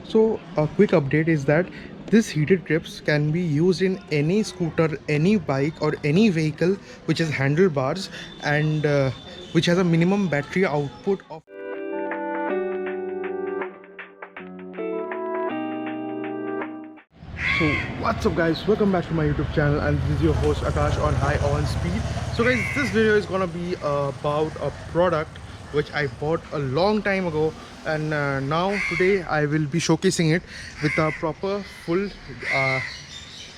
So a quick update is that this heated grips can be used in any scooter, any bike or any vehicle which has handlebars and which has a minimum battery output of. So what's up guys, welcome back to my YouTube channel, and this is your host Akash on High On Speed. So guys, this video is gonna be about a product which I bought a long time ago, and now today I will be showcasing it with a proper full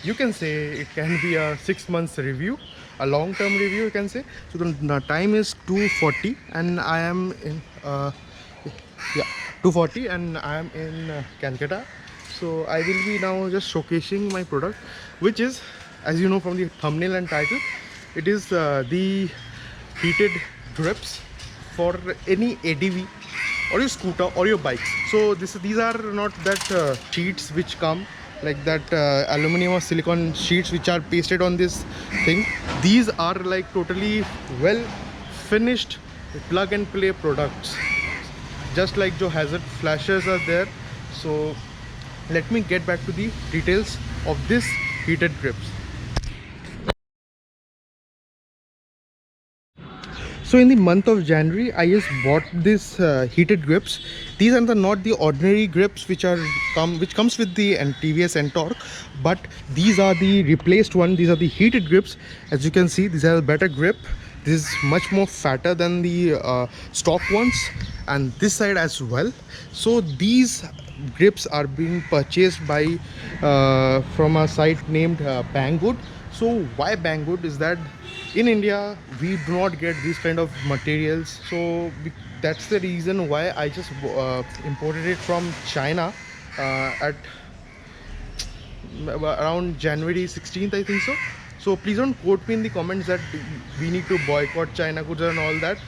you can say it can be a 6 months review, a long-term review you can say. So the time is 2:40 and I am in yeah, 2:40 and I am in Calcutta. So I will be now just showcasing my product, which is, as you know from the thumbnail and title, it is the heated grips for any ADV or your scooter or your bikes. So these are not that sheets which come like that aluminum or silicone sheets which are pasted on this thing. These are like totally well finished plug and play products, just like Joe hazard flashes are there. So let me get back to the details of this heated grips. So in the month of January, I just bought this heated grips. These are not the ordinary grips which comes with the TVS Ntorq, but these are the replaced one. These are the heated grips. As you can see, these have a better grip. This is much more fatter than the stock ones, and this side as well. So these grips are being purchased by from a site named Banggood. So why Banggood is that in India we do not get these kind of materials, so that's the reason why I just imported it from China at around January 16th, I think so. So please don't quote me in the comments that we need to boycott China goods and all that.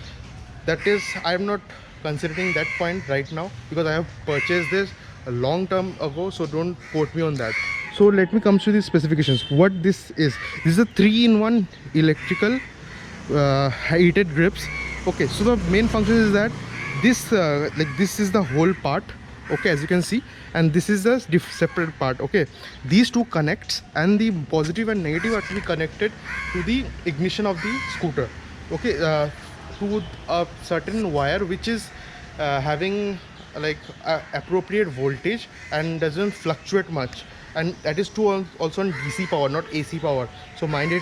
That is, I am not considering that point right now because I have purchased this a long time ago, so don't quote me on that. So let me come to the specifications. What this is a 3-in-1 electrical heated grips. Okay, so the main function is that this this is the whole part, okay, as you can see, and this is the separate part. Okay, these two connects, and the positive and negative are to be connected to the ignition of the scooter. Okay, to a certain wire which is having like appropriate voltage and doesn't fluctuate much, and that is true also on DC power, not AC power, so mind it.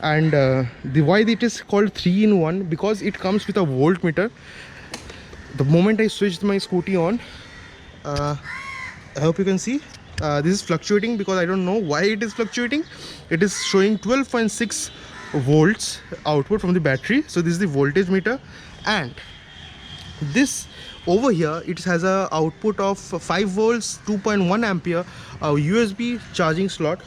And the why it is called 3-in-1, because it comes with a voltmeter. The moment I switched my scooty on, I hope you can see this is fluctuating because I don't know why it is fluctuating. It is showing 12.6 volts output from the battery. So this is the voltage meter, and this over here it has a output of 5 volts 2.1 ampere USB charging slot,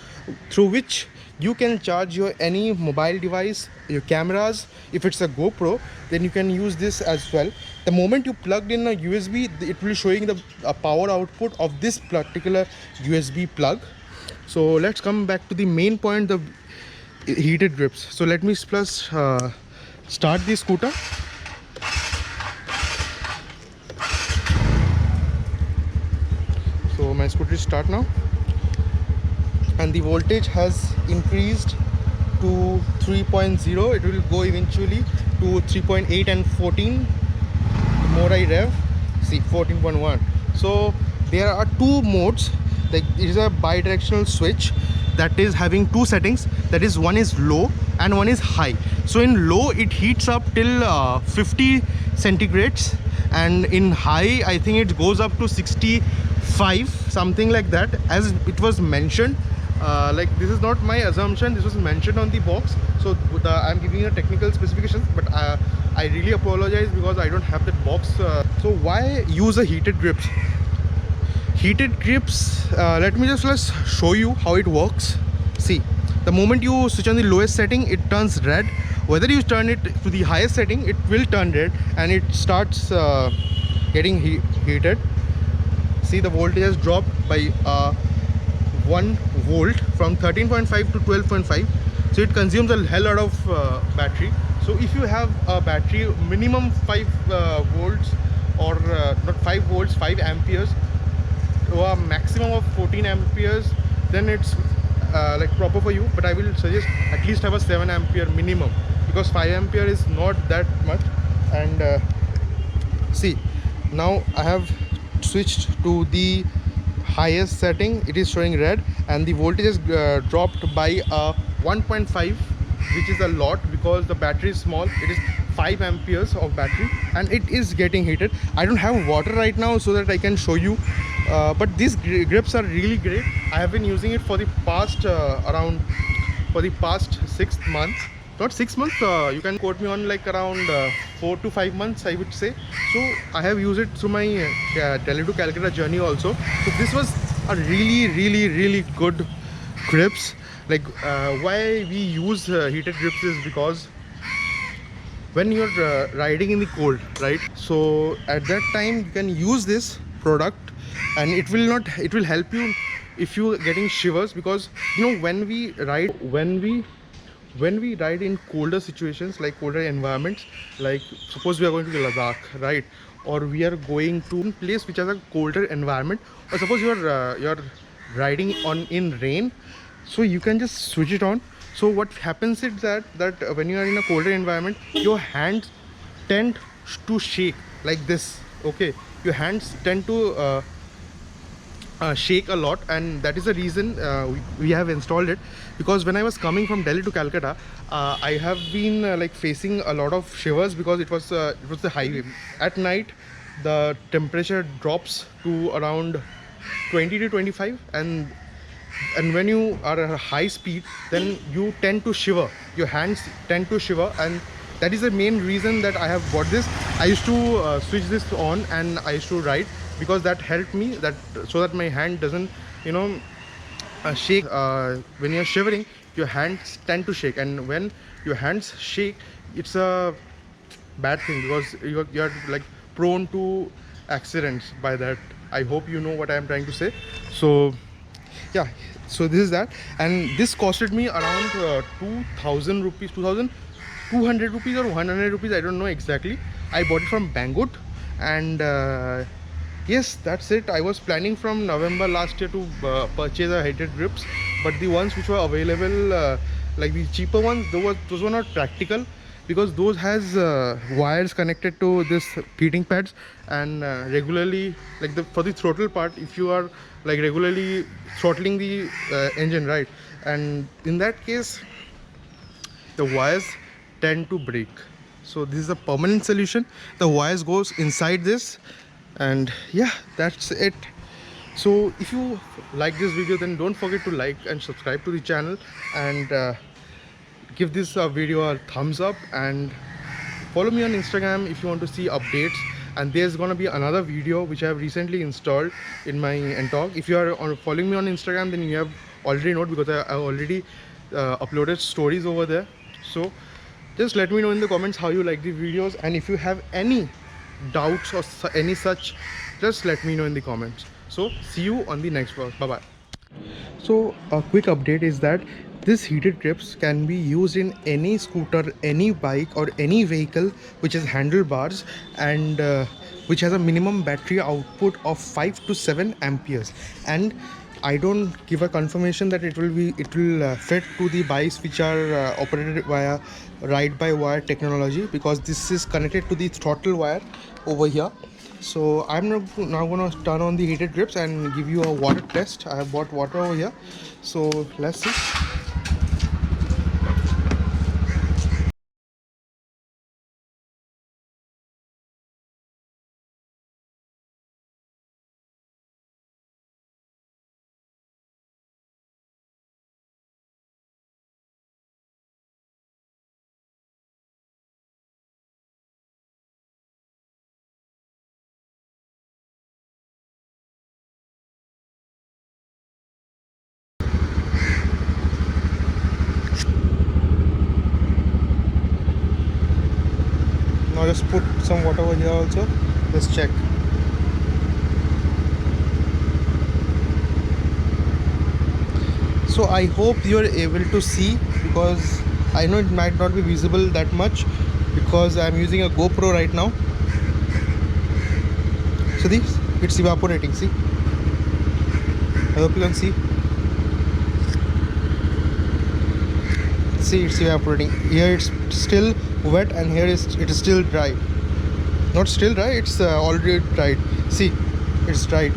through which you can charge your any mobile device, your cameras. If it's a GoPro, then you can use this as well. The moment you plugged in a USB, it will showing the power output of this particular USB plug. So let's come back to the main point, the heated grips. So let me start the scooter. So my scooter is start now, and the voltage has increased to 3.0. It will go eventually to 3.8 and 14. The more I rev, see 14.1. So there are two modes. Like it is a bi-directional switch that is having two settings. That is, one is low and one is high. So in low it heats up till 50 centigrades, and in high I think it goes up to 65, something like that, as it was mentioned. Like this is not my assumption, this was mentioned on the box. So I'm giving you a technical specifications, but I really apologize because I don't have that box. So why use a heated grips? Heated grips, let me just show you how it works. See, the moment you switch on the lowest setting, it turns red. Whether you turn it to the highest setting, it will turn red, and it starts getting heated. See, the voltage has dropped by 1 volt from 13.5 to 12.5. So it consumes a hell lot of battery. So if you have a battery minimum 5 volts or not 5 volts, 5 amperes, a maximum of 14 amperes, then it's like proper for you. But I will suggest at least have a 7 ampere minimum, because 5 ampere is not that much. And see, now I have switched to the highest setting. It is showing red, and the voltage is dropped by 1.5, which is a lot because the battery is small. It is 5 amperes of battery, and it is getting heated. I don't have water right now so that I can show you, but these grips are really great. I have been using it for the past for the past 6 months. Not 6 months, you can quote me on like around 4 to 5 months, I would say. So I have used it through my Delhi to Calcutta journey also. So this was a really good grips. Like why we use heated grips is because when you're riding in the cold, right? So at that time you can use this product, and it will help you if you getting shivers. Because you know, when we ride in colder situations, like colder environments, like suppose we are going to Ladakh, right? Or we are going to a place which has a colder environment, or suppose you're riding on in rain, so you can just switch it on. So what happens is that when you are in a colder environment, your hands tend to shake like this. Okay, your hands tend to shake a lot, and that is the reason we have installed it. Because when I was coming from Delhi to Calcutta, I have been like facing a lot of shivers, because it was the highway. At night the temperature drops to around 20 to 25, and when you are at a high speed, then you tend to shiver, your hands tend to shiver. And that is the main reason that I have bought this. I used to switch this on and I used to ride, because that helped me, that so that my hand doesn't, you know, shake. When you're shivering, your hands tend to shake, and when your hands shake, it's a bad thing, because you're like prone to accidents by that. I hope you know what I am trying to say. So yeah, so this is that, and this costed me around 2000 rupees, 2200 rupees or 100 rupees, I don't know exactly. I bought it from Banggood, and yes, that's it. I was planning from November last year to purchase a heated grips, but the ones which were available, like the cheaper ones, those were not practical, because those has wires connected to this heating pads. And regularly, like for the throttle part, if you are like regularly throttling the engine, right, and in that case the wires tend to break. So this is a permanent solution. The wires goes inside this, and yeah, that's it. So if you like this video, then don't forget to like and subscribe to the channel, and give this video a thumbs up, and follow me on Instagram if you want to see updates. And there's gonna be another video which I have recently installed in my Ntorq. If you are following me on Instagram, then you have already known, because I already uploaded stories over there. So just let me know in the comments how you like the videos, and if you have any doubts or any such, just let me know in the comments. So see you on the next vlog. Bye bye. So a quick update is that this heated grips can be used in any scooter, any bike, or any vehicle which has handlebars, and which has a minimum battery output of 5 to 7 amperes. And I don't give a confirmation that it will fit to the bikes which are operated via ride-by-wire technology, because this is connected to the throttle wire over here. So I'm now gonna turn on the heated grips and give you a water test. I have bought water over here, so let's see. Now just put some water over here also. Let's check. So I hope you are able to see, because I know it might not be visible that much, because I'm using a GoPro right now. So this, it's evaporating, see. I hope you can see. See, it's evaporating. Here it's still wet, and here it is still dry. Not still dry, it's already dried. See, it's dried.